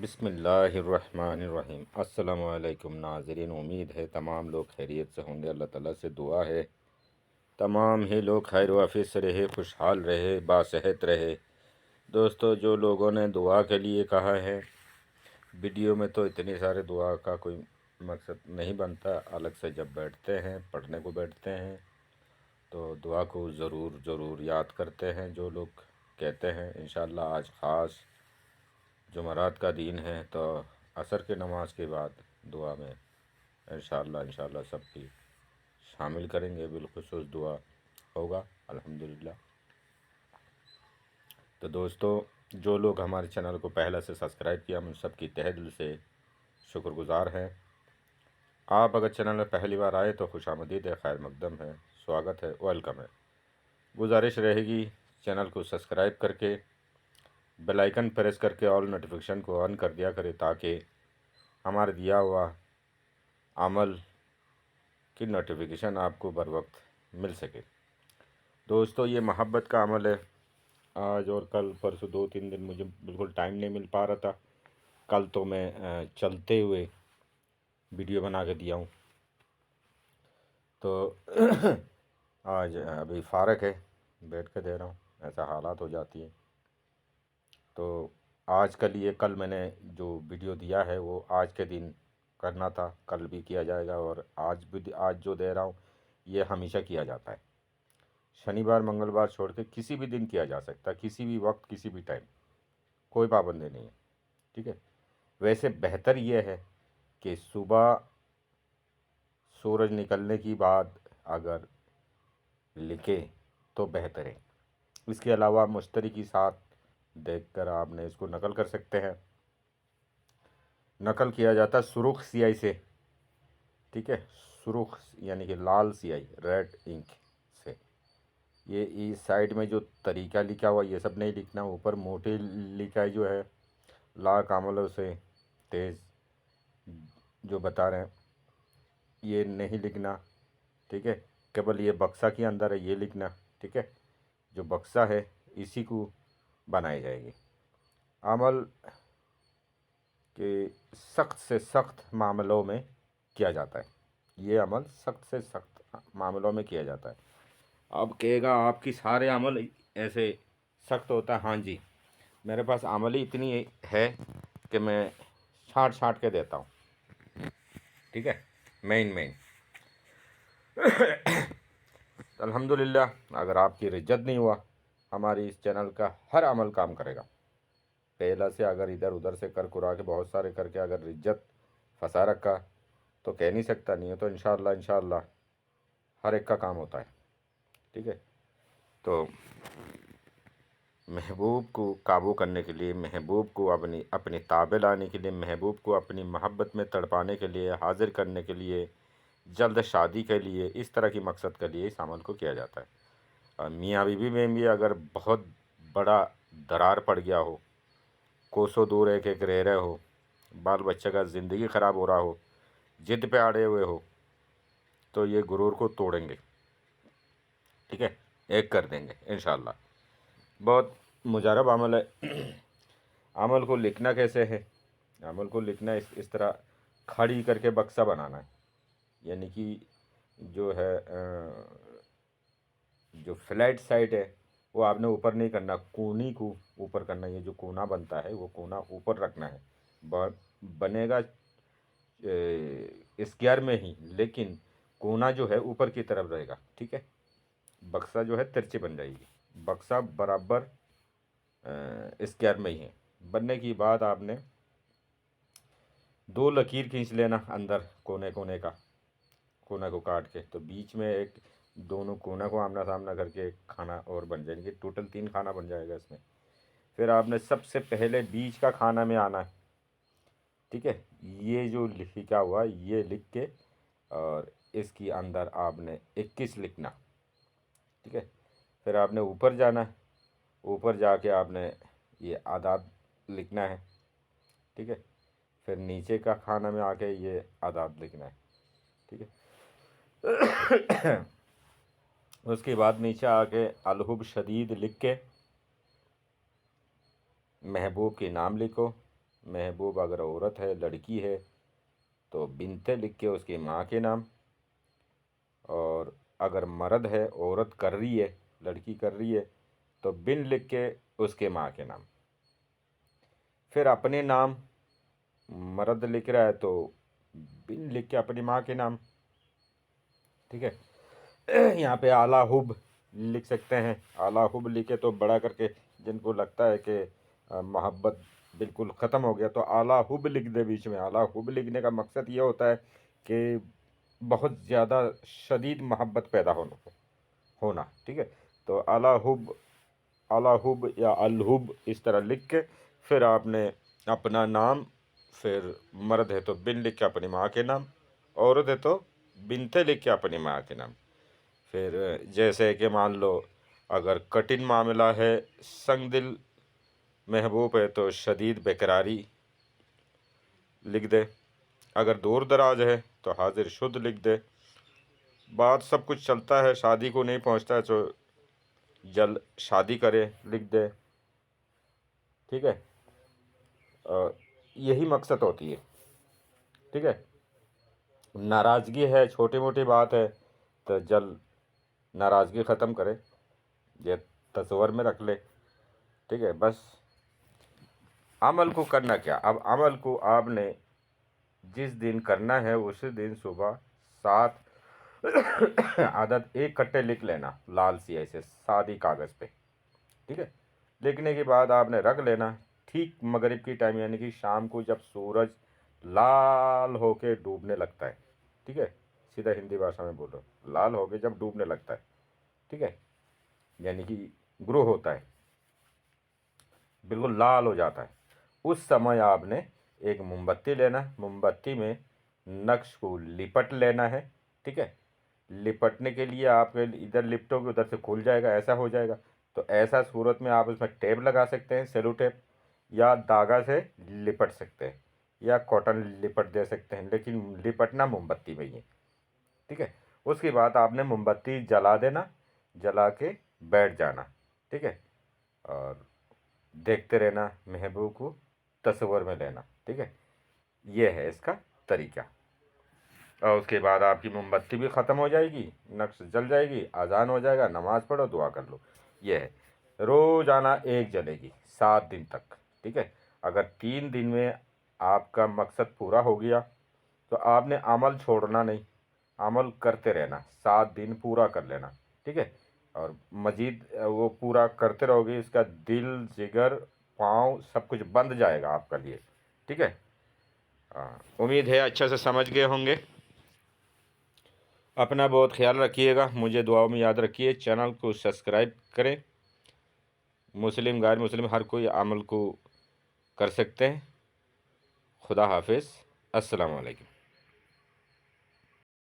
बिस्मिल्लाहिर्रहमानिर्रहीम। अस्सलामु अलैकुम नाज़रीन, उम्मीद है तमाम लोग खैरियत से होंगे। अल्लाह ताला से दुआ है तमाम ही लोग खैर वाफियत से रहे, खुशहाल रहे, बासेहत रहे। दोस्तों, जो लोगों ने दुआ के लिए कहा है, वीडियो में तो इतनी सारे दुआ का कोई मकसद नहीं बनता। अलग से जब बैठते हैं, पढ़ने को बैठते हैं, तो दुआ को ज़रूर ज़रूर याद करते हैं। जो लोग कहते हैं इंशाअल्लाह आज ख़ास जुमरात का दिन है, तो असर की नमाज के बाद दुआ में इंशाअल्लाह सबकी शामिल करेंगे। बिलखुसूस दुआ होगा अल्हम्दुलिल्लाह। तो दोस्तों, जो लोग हमारे चैनल को पहले से सब्सक्राइब किया, हम उन सब की तहे दिल से शुक्रगुज़ार हैं। आप अगर चैनल में पहली बार आए तो खुशामदीद है, खैर मकदम है, स्वागत है, वेलकम है। गुजारिश रहेगी चैनल को सब्सक्राइब करके बेल आइकन प्रेस करके ऑल नोटिफिकेशन को ऑन कर दिया करें, ताकि हमारा दिया हुआ अमल की नोटिफिकेशन आपको बर वक्त मिल सके। दोस्तों, ये मोहब्बत का अमल है। आज और कल परसों 2-3 दिन मुझे बिल्कुल टाइम नहीं मिल पा रहा था। कल तो मैं चलते हुए वीडियो बना के दिया हूँ, तो आज अभी फ़ारग है, बैठ के दे रहा हूँ। ऐसा हालात हो जाती है। तो आज के लिए कल मैंने जो वीडियो दिया है वो आज के दिन करना था, कल भी किया जाएगा, और आज जो दे रहा हूँ ये हमेशा किया जाता है। शनिवार मंगलवार छोड़ के किसी भी दिन किया जा सकता है, किसी भी वक्त, किसी भी टाइम, कोई पाबंदी नहीं है। ठीक है। वैसे बेहतर ये है कि सुबह सूरज निकलने की बाद अगर लिखे तो बेहतर है। इसके अलावा मुश्तरी के साथ देखकर आपने इसको नकल कर सकते हैं। नकल किया जाता है सुर्ख स्याही से। ठीक है, सुर्ख यानी कि लाल स्याही, रेड इंक से। ये इस साइड में जो तरीका लिखा हुआ ये सब नहीं लिखना। ऊपर मोटी लिखाई जो है ला कामलों से तेज़ जो बता रहे हैं ये नहीं लिखना। ठीक है, केवल ये बक्सा के अंदर है ये लिखना। ठीक है, जो बक्सा है इसी को बनाई जाएगी। अमल के सख्त से सख्त मामलों में किया जाता है। ये अमल सख्त से सख्त मामलों में किया जाता है। अब कहेगा आपकी सारे अमल ऐसे सख्त होता है। हाँ जी, मेरे पास अमल ही इतनी है कि मैं छाँट छाँट के देता हूँ। ठीक है, मेन तो अल्हम्दुलिल्लाह, अगर आपकी रिज्जत नहीं हुआ, हमारी इस चैनल का हर अमल काम करेगा। पहला से अगर इधर उधर से कर कुरा के बहुत सारे करके अगर रिज्जत फंसा रखा तो कह नहीं सकता नहीं है। तो इंशाअल्लाह हर एक का काम होता है। ठीक है। तो महबूब को काबू करने के लिए, महबूब को अपनी ताबे लाने के लिए, महबूब को अपनी मोहब्बत में तड़पाने के लिए, हाजिर करने के लिए, जल्द शादी के लिए, इस तरह की मकसद के लिए इस अमल को किया जाता है। और मियाँ बीवी में भी अगर बहुत बड़ा दरार पड़ गया हो, कोसों दूर एक एक रह रहे हो, बाल बच्चे का ज़िंदगी ख़राब हो रहा हो, जिद पे अड़े हुए हो, तो ये गुरूर को तोड़ेंगे। ठीक है, एक कर देंगे इंशाअल्लाह। बहुत मुजारब अमल है। अमल को लिखना कैसे है? अमल को लिखना इस तरह खड़ी करके बक्सा बनाना है। यानी कि जो है जो फ्लैट साइड है वो आपने ऊपर नहीं करना, कोनी को ऊपर करना। ये जो कोना बनता है वो कोना ऊपर रखना है। बनेगा स्क्वायर में ही, लेकिन कोना जो है ऊपर की तरफ रहेगा। ठीक है, बक्सा जो है तिरछी बन जाएगी। बक्सा बराबर स्क्वायर में ही है। बनने की बाद आपने 2 लकीर खींच लेना अंदर कोने कोने का, कोना को काट के। तो बीच में एक, दोनों कोना को आमना सामना करके एक खाना और बन जाएंगे। टोटल 3 खाना बन जाएगा इसमें। फिर आपने सबसे पहले बीच का खाना में आना है। ठीक है, ये जो लिखा हुआ ये लिख के और इसके अंदर आपने 21 लिखना। ठीक है, फिर आपने ऊपर जाना है। ऊपर जाके आपने ये आदाद लिखना है। ठीक है, फिर नीचे का खाना में आके ये आदाद लिखना है। ठीक है। उसके बाद नीचे आके अलहुब शदीद लिख के महबूब के नाम लिखो। महबूब अगर औरत है, लड़की है, तो बिनते लिख के उसकी माँ के नाम। और अगर मर्द है, औरत कर रही है, लड़की कर रही है, तो बिन लिख के उसके माँ के नाम। फिर अपने नाम, मर्द लिख रहा है तो बिन लिख के अपनी माँ के नाम। ठीक है। यहाँ पे आला हुब लिख सकते हैं। आला हुब लिखे तो बड़ा करके, जिनको लगता है कि मोहब्बत बिल्कुल ख़त्म हो गया, तो आला हुब लिख दे बीच में। आला हुब लिखने का मकसद ये होता है कि बहुत ज़्यादा शदीद मोहब्बत पैदा होना। ठीक है। तो आला हुब या अलहुब इस तरह लिख के फिर आपने अपना नाम, फिर मर्द है तो बिन लिख के अपनी माँ के नाम, औरत है तो बिनते लिख के अपनी माँ के नाम। फिर जैसे कि मान लो अगर कठिन मामला है, संग दिल महबूब है तो शदीद बेकरारी लिख दे। अगर दूर दराज है तो हाजिर शुद्ध लिख दे। बात सब कुछ चलता है, शादी को नहीं पहुंचता है तो जल्द शादी करे लिख दे। ठीक है। यही मकसद होती है। ठीक है। नाराज़गी है, छोटी मोटी बात है, तो जल्द नाराज़गी ख़त्म करे, ये तस्वर में रख ले। ठीक है। बस अमल को करना क्या, अब अमल को आपने जिस दिन करना है उसी दिन सुबह 7 आदत एक कट्टे लिख लेना लाल स्याही से, सादी कागज़ पे। ठीक है। लिखने के बाद आपने रख लेना। ठीक मगरिब की टाइम यानी कि शाम को, जब सूरज लाल होके डूबने लगता है। ठीक है। सीधा हिंदी भाषा में बोलो, लाल होके जब डूबने लगता है। ठीक है। यानी कि ग्रो होता है, बिल्कुल लाल हो जाता है। उस समय आपने एक मोमबत्ती लेना, मोमबत्ती में नक्श को लिपट लेना है। ठीक है। लिपटने के लिए आप इधर लिपटोगे उधर से खुल जाएगा, ऐसा हो जाएगा। तो ऐसा सूरत में आप इसमें टेप लगा सकते हैं, सेलो टेप, या धागा से लिपट सकते हैं, या कॉटन लिपट दे सकते हैं, लेकिन लिपटना मोमबत्ती में ही है। ठीक है। उसके बाद आपने मोमबत्ती जला देना, जला के बैठ जाना। ठीक है। और देखते रहना, महबूब को तस्वर में लेना। ठीक है। ये है इसका तरीका। और उसके बाद आपकी मोमबत्ती भी ख़त्म हो जाएगी, नक्श जल जाएगी, अजान हो जाएगा, नमाज़ पढ़ो, दुआ कर लो। ये है। रोज़ाना एक जलेगी 7 दिन तक। ठीक है। अगर 3 दिन में आपका मकसद पूरा हो गया तो आपने अमल छोड़ना नहीं, अमल करते रहना, 7 दिन पूरा कर लेना। ठीक है। और मजीद वो पूरा करते रहोगे, इसका दिल, जिगर, पाँव सब कुछ बंद जाएगा आपका लिए। ठीक है। हाँ, उम्मीद है अच्छा से समझ गए होंगे। अपना बहुत ख्याल रखिएगा, मुझे दुआओं में याद रखिए। चैनल को सब्सक्राइब करें। मुस्लिम गैर मुस्लिम हर कोई अमल को कर सकते हैं। खुदा हाफिज़। अस्सलाम वालेकुम।